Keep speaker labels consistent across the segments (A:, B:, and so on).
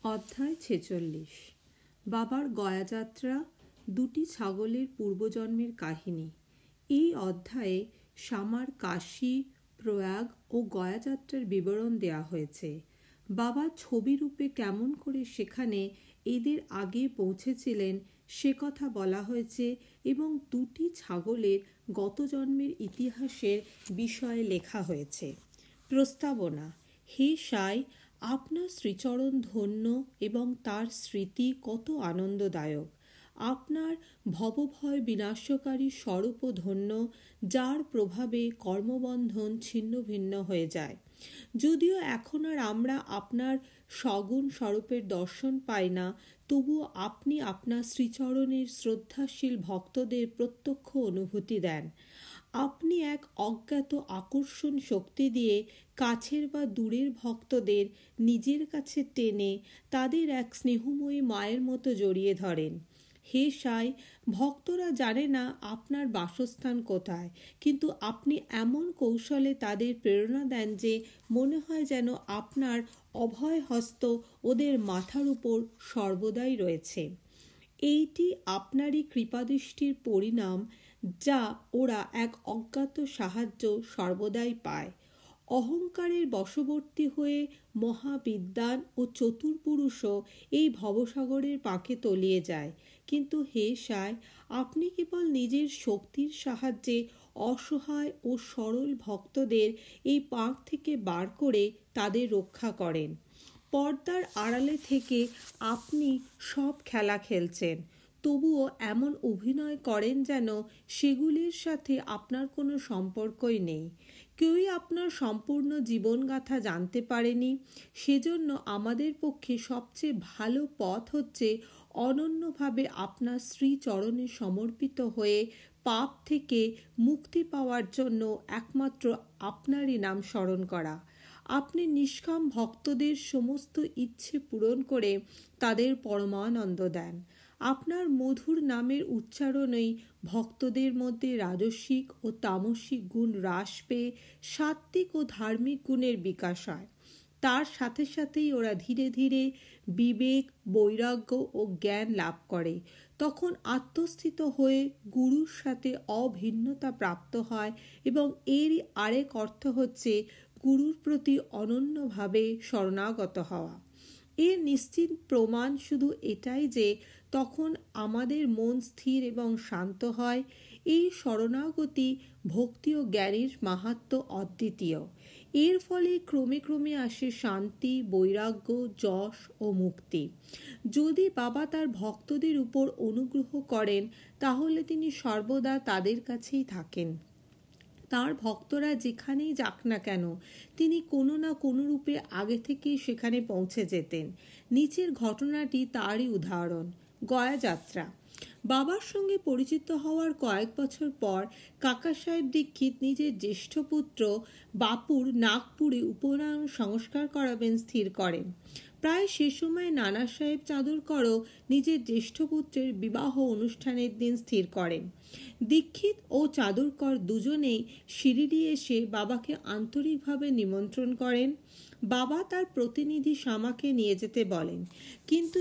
A: অধ্যায় 46। বাবার গয়াযাত্রা, দুটি ছাগলের পূর্বজন্মের কাহিনী। এই অধ্যায়ে শামার কাশী, প্রয়াগ ও গয়াযাত্রার বিবরণ দেওয়া হয়েছে। বাবা ছবিরূপে কেমন করে সেখানে এদের আগে পৌঁছেছিলেন সে কথা বলা হয়েছে এবং দুটি ছাগলের গত জন্মের ইতিহাসের বিষয়ে লেখা হয়েছে। প্রস্তাবনা। হে সাই, আপনার শ্রীচরণ ধন্য এবং তার স্মৃতি কত আনন্দদায়ক। আপনার ভবভয় বিনাশকারী স্বরূপ ধন্য, যার প্রভাবে কর্মবন্ধন ছিন্ন ভিন্ন হয়ে যায়। যদিও এখন আর আমরা আপনার সগুণ স্বরূপের দর্শন পাই না, তবুও আপনি আপনার শ্রীচরণের শ্রদ্ধাশীল ভক্তদের প্রত্যক্ষ অনুভূতি দেন। আপনি এক অজ্ঞাত আকর্ষণ শক্তি দিয়ে কাছের বা দূরের ভক্তদের নিজের কাছে টেনে তাদের এক স্নেহময়ী মায়ের মতো জড়িয়ে ধরেন। হে সাই, ভক্তরা জানে না আপনার বাসস্থান কোথায়, কিন্তু আপনি এমন কৌশলে তাদের প্রেরণা দেন যে মনে হয় যেন আপনার অভয় হস্ত ওদের মাথার উপর সর্বদাই রয়েছে। এইটি আপনারই কৃপাদৃষ্টির পরিণাম, যা ওরা এক অজ্ঞাত সাহায্য সর্বদাই পায়। অহংকারের বশবর্তী হয়ে মহাবিদ্বান ও চতুর্পুরুষও এই ভবসাগরের পাকে তলিয়ে যায়, কিন্তু হে সাই, আপনি কেবল নিজের শক্তির সাহায্যে অসহায় ও সরল ভক্তদের এই পাক থেকে বার করে তাদের রক্ষা করেন। পর্দার আড়ালে থেকে আপনি সব খেলা খেলছেন, তবুও এমন অভিনয় করেন যেন সেগুলির সাথে আপনার কোনো সম্পর্কই নেই। কেউই আপনার সম্পূর্ণ জীবনগাথা জানতে পারেনি। সেজন্য আমাদের পক্ষে সবচেয়ে ভালো পথ হচ্ছে অনন্যভাবে আপনার শ্রীচরণে সমর্পিত হয়ে পাপ থেকে মুক্তি পাওয়ার জন্য একমাত্র আপনারই নাম স্মরণ করা। আপনি নিষ্কাম ভক্তদের সমস্ত ইচ্ছে পূরণ করে তাদের পরমানন্দ দেন। আপনার মধুর নামের উচ্চারণেই ভক্তদের মধ্যে রাজসিক ও তামসিক গুণ হ্রাস পেয়ে সাত্ত্বিক ও ধার্মিক গুণের বিকাশ হয়। তার সাথে সাথেই ওরা ধীরে ধীরে বিবেক, বৈরাগ্য ও জ্ঞান লাভ করে। তখন আত্মস্থিত হয়ে গুরুর সাথে অভিন্নতা প্রাপ্ত হয় এবং এরই আরেক অর্থ হচ্ছে গুরুর প্রতি অনন্যভাবে শরণাগত হওয়া। এর নিশ্চিত প্রমাণ শুধু এটাই যে তখন আমাদের মন স্থির এবং শান্ত হয়। এই শরণাগতি ভক্তি ও জ্ঞানের মাহাত্ম্য অদ্বিতীয়। এর ফলে ক্রমে ক্রমে আসে শান্তি, বৈরাগ্য, যশ ও মুক্তি। যদি বাবা তার ভক্তদের উপর অনুগ্রহ করেন, তাহলে তিনি সর্বদা তাদের কাছেই থাকেন। তার ভক্তরা যেখানেই যাক না কেন, তিনি কোনো না কোনো রূপে আগে থেকেই সেখানে পৌঁছে যেতেন। নিচের ঘটনাটি তারই উদাহরণ। গয়াযাত্রা। বাবার সঙ্গে পরিচিত হওয়ার কয়েক বছর পর কাকা সাহেব দীক্ষিত নিজের জ্যেষ্ঠ পুত্র বাপুর নাগপুরে উপনয়ন সংস্কার করাবেন স্থির করেন। প্রায় সে সময় নানা সাহেব চাঁদরকরও নিজের জ্যেষ্ঠ পুত্রের বিবাহ অনুষ্ঠানের দিন স্থির করেন। দীক্ষিত ও চাঁদরকর দুজনেই শিরিডি এসে বাবাকে আন্তরিকভাবে নিমন্ত্রণ করেন। বাবা তার প্রতিনিধি শামাকে নিয়ে যেতে বলেন, কিন্তু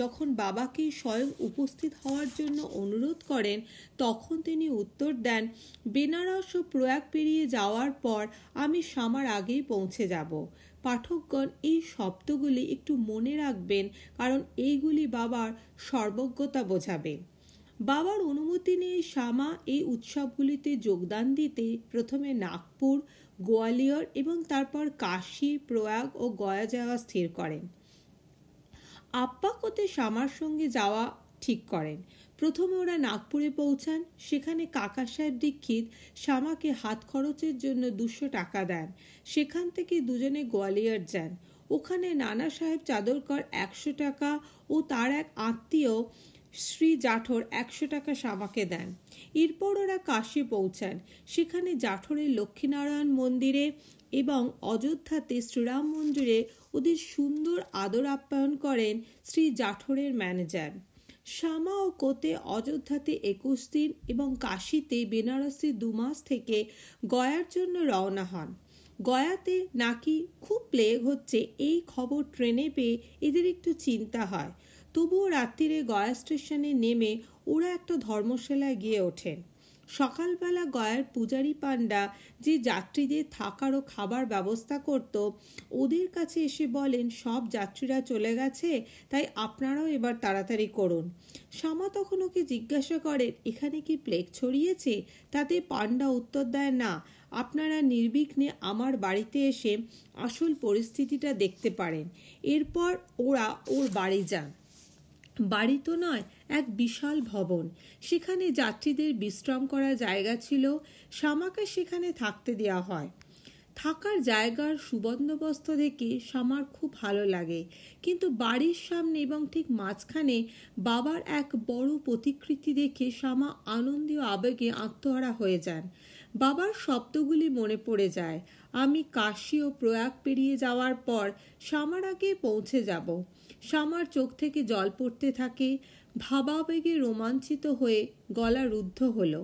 A: যখন বাবাকে স্বয়ং উপস্থিত হওয়ার জন্য অনুরোধ করেন, তখন তিনি উত্তর দেন, বেনারস ও প্রয়াগ পেরিয়ে যাওয়ার পর আমি শামার আগেই পৌঁছে যাব। পাঠকগণ এই শব্দগুলি একটু মনে রাখবেন, কারণ এইগুলি বাবার সর্বজ্ঞতা বোঝাবে। বাবার অনুমতি নিয়ে শামা এই উৎসবগুলিতে যোগদান দিতে প্রথমে নাগপুর, গোয়ালিয়র এবং তারপর কাশী, প্রয়াগ ও গয়া যাওয়া স্থির করেন। আপ্পাকোতে শামার সঙ্গে যাওয়া ঠিক করেন। প্রথমে ওরা নাগপুরে পৌঁছান। সেখানে কাকা সাহেব দীক্ষিত শামাকে হাত খরচের জন্য 200 টাকা দেন। সেখান থেকে দুজনে গোয়ালিয়র যান। ওখানে নানা সাহেব চাঁদরকর 100 টাকা ও তার এক আত্মীয় শ্রী জাঠর 100 টাকা শামাকে দেন। এরপর ওরা কাশী পৌঁছান। সেখানে জাঠরের লক্ষ্মীনারায়ণ মন্দিরে এবং অযোধ্যাতে শ্রীরাম মন্দিরে ওদের সুন্দর আদর আপ্যায়ন করেন শ্রী জাঠরের ম্যানেজার। শামা ও কোতে অযোধ্যাতে 21 দিন এবং কাশীতে বেনারসে 2 মাস থেকে গয়ার জন্য রওনা হন। গয়াতে নাকি খুব প্লেগ হচ্ছে এই খবর ট্রেনে পেয়ে এদের একটু চিন্তা হয়। তবুও রাত্রিরে গয়া স্টেশনে নেমে ওরা একটা ধর্মশালায় গিয়ে ওঠেন। সকালবেলা গয়ার পূজারী পান্ডা যে যাত্রীদের থাকার ও খাবার ব্যবস্থা করত, ওদের কাছে এসে বলেন সব যাত্রীরা চলে গেছে, তাই আপনারাও এবার তাড়াতাড়ি করুন। শ্যামা তখন ওকে জিজ্ঞাসা করেন এখানে কি প্লেগ ছড়িয়েছে? তাতে পান্ডা উত্তর দেয় না, আপনারা নির্বিঘ্নে আমার বাড়িতে এসে আসল পরিস্থিতিটা দেখতে পারেন। এরপর ওরা ওর বাড়ি যান। বাড়ি তো নয়, এক বিশাল ভবন। সেখানে যাত্রীদের বিশ্রাম করার জায়গা ছিল। শ্যামাকে সেখানে থাকতে দেওয়া হয়। থাকার জায়গার সুবন্দোবস্ত দেখে শ্যামার খুব ভালো লাগে, কিন্তু বাড়ির সামনে এবং ঠিক মাঝখানে বাবার এক বড় প্রতিকৃতি দেখে শ্যামা আনন্দে ও আবেগে আত্মহারা হয়ে যান। বাবার শব্দগুলি মনে পড়ে যায়, আমি কাশী ও প্রয়াগ পেরিয়ে যাওয়ার পর শ্যামার আগে পৌঁছে যাব। শ্যামার চোখ থেকে জল পড়তে থাকে। ভাবাবেগে রোমাঞ্চিত হয়ে গলা রুদ্ধ হলো।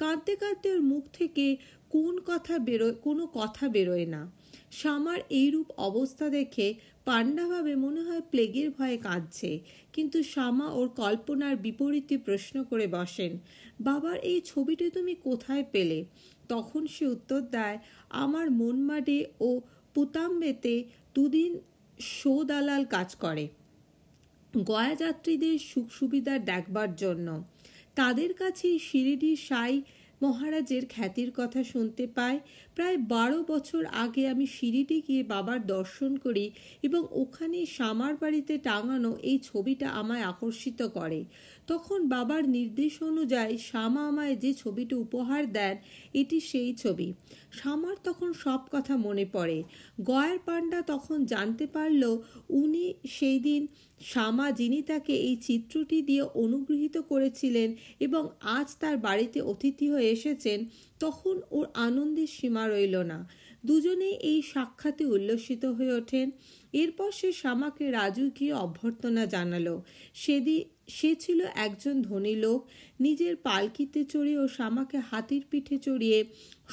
A: কাঁদতে কাঁদতে ওর মুখ থেকে কোনো কথা বেরোয় না। শ্যামার এইরূপ অবস্থা দেখে পান্ডা ভাবে মনে হয় প্লেগের ভয়ে কাঁদছে, কিন্তু শ্যামা ওর কল্পনার বিপরীতে প্রশ্ন করে বসেন, বাবার এই ছবিটি তুমি কোথায় পেলে? তখন সে উত্তর দেয়, আমার মনমাডে ও পুতাম্বেতে দুদিন শো দালাল কাজ করে গয়া যাত্রীদের সুখ সুবিধা দেখবার জন্য। তাদের কাছে শিরিডি সাই মহারাজের খ্যাতির কথা শুনতে পায়। প্রায় 12 বছর আগে আমি শিরিডি গিয়ে বাবার দর্শন করি এবং ওখানে শ্যামার বাড়িতে টাঙানো এই ছবিটা আমায় আকর্ষিত করে। তখন বাবার নির্দেশ অনুযায়ী শ্যামা আমায় যে ছবিটি উপহার দেন, এটি সেই ছবি। শ্যামার তখন সব কথা মনে পড়ে। গয়ার পান্ডা তখন জানতে পারল উনি সেই দিন শ্যামা যিনি তাকে এই চিত্রটি দিয়ে অনুগৃহীত করেছিলেন এবং আজ তার বাড়িতে অতিথি হয়ে এসেছেন। তখন ওর আনন্দের সীমা রইল না। দুজনেই এই সাক্ষাতে উল্লসিত হয়ে ওঠেন। এরপর সে শ্যামাকে রাজকীয় অভ্যর্থনা জানালো। সে ছিল একজন ধনী লোক। নিজের পালকিতে চড়ে ও শ্যামাকে হাতির পিঠে চড়িয়ে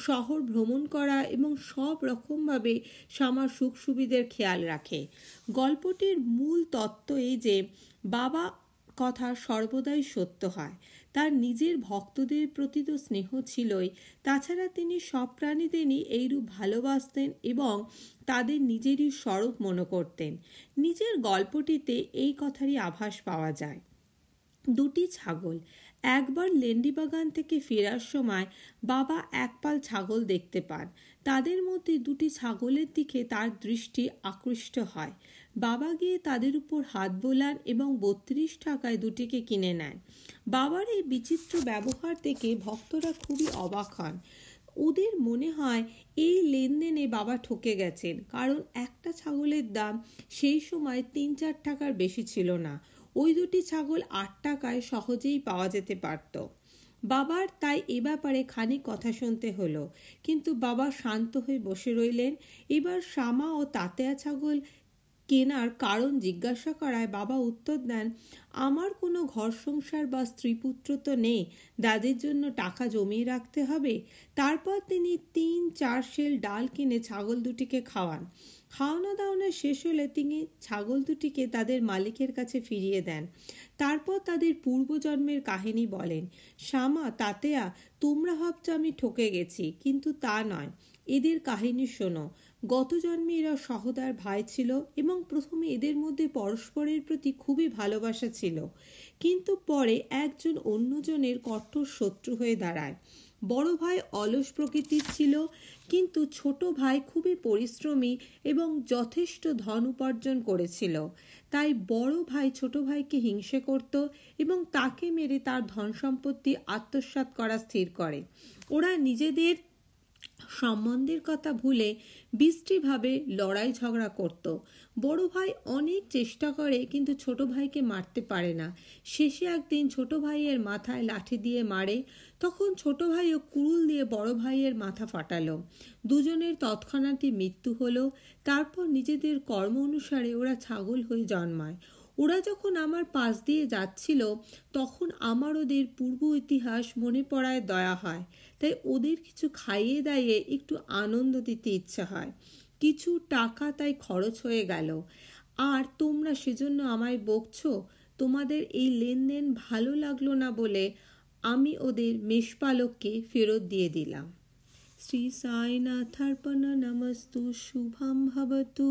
A: শহর ভ্রমণ করা এবং সব রকমভাবে শ্যামার সুখ সুবিধের খেয়াল রাখে। গল্পটির মূল তত্ত্ব এই যে বাবা কথা সর্বদাই সত্য হয়। তার নিজের ভক্তদের প্রতি তো স্নেহ ছিলই, তাছাড়া তিনি সব প্রাণীদেরই এইরূপ ভালোবাসতেন এবং তাদের নিজেরই স্বরূপ মনে করতেন। নিজের গল্পটিতে এই কথারই আভাস পাওয়া যায়। দুটি ছাগল। একবার লেন্ডিবাগান থেকে ফেরার সময় বাবা এক পাল ছাগল দেখতে পান। তাদের মধ্যে দুটি ছাগলের দিকে তার দৃষ্টি আকৃষ্ট হয়। বাবা গিয়ে তাদের উপর হাত বোলান এবং 32 টাকায় দুটিকে কিনে নেন। বাবার এই বিচিত্র ব্যবহার দেখে ভক্তরা খুবই অবাক হন। ওদের মনে হয় এই লেনদেনে বাবা ঠকে গেছেন, কারণ একটা ছাগলের দাম সেই সময় 3-4 টাকার বেশি ছিল না। ওই দুটি ছাগল 8 টাকায় সহজেই পাওয়া যেতে পারত। বাবার তাই এ ব্যাপারে খানিক কথা শুনতে হলো, কিন্তু বাবা শান্ত হয়ে বসে রইলেন। এবার শ্যামা ও তাতেয়া ছাগল কেনার কারণ জিজ্ঞাসা করায় বাবা উত্তর দেন, আমার কোনো ঘর সংসার বা স্ত্রীপুত্র তো নেই, দাদের জন্য টাকা জমিয়ে রাখতে হবে। তারপর তিনি 3-4 সেল ডাল কিনে ছাগল দুটিকে খাওয়ান। খাওয়ানো দাওয়ানো শেষ হলে তিনি ছাগল দুটিকে তাদের মালিকের কাছে ফিরিয়ে দেন। তারপর তাদের পূর্বজন্মের কাহিনী বলেন। শ্যামা, তাতেয়া, তোমরা ভাবছো আমি ঠকে গেছি, কিন্তু তা নয়। এদের কাহিনী শোনো। গত জন্মে এরা সহোদর ভাই ছিল এবং প্রথমে এদের মধ্যে পরস্পরের প্রতি খুবই ভালোবাসা ছিল, কিন্তু পরে একজন অন্যজনের কঠোর শত্রু হয়ে দাঁড়ায়। বড় ভাই অলস প্রকৃতির ছিল, কিন্তু ছোট ভাই খুবই পরিশ্রমী এবং যথেষ্ট ধন উপার্জন করেছিল। তাই বড় ভাই ছোট ভাইকে হিংসে করত এবং তাকে মেরে তার ধন সম্পত্তি আত্মসাৎ করা স্থির করে। ওরা নিজেদের সম্বন্ধের কথা ভুলে বিশ্রীভাবে লড়াই ঝগড়া করত। বড় ভাই অনেক চেষ্টা করে, কিন্তু ছোট ভাইকে মারতে পারে না। শেষে একদিন ছোট ভাইয়ের মাথায় লাঠি দিয়ে মারে। তখন ছোট ভাইও কুড়ুল দিয়ে বড় ভাইয়ের মাথা ফাটালো। দুজনের তৎক্ষণাৎই মৃত্যু হলো। তারপর নিজেদের কর্ম অনুসারে ওরা ছাগল হয়ে জন্মায়। ওরা যখন আমার পাশ দিয়ে যাচ্ছিল তখন আমার ওদের পূর্ব ইতিহাস মনে পড়ায় দয়া হয়, তাই ওদের কিছু খাইয়ে দাইয়ে একটু আনন্দ দিতে ইচ্ছা হয়। কিছু টাকা তাই খরচ হয়ে গেল, আর তোমরা সেজন্য আমায় বকছো। তোমাদের এই লেনদেন ভালো লাগলো না বলে আমি ওদের মেষপালককে ফেরত দিয়ে দিলাম। শ্রী সাইনাথার্পণ নমস্তু, শুভম ভবতু।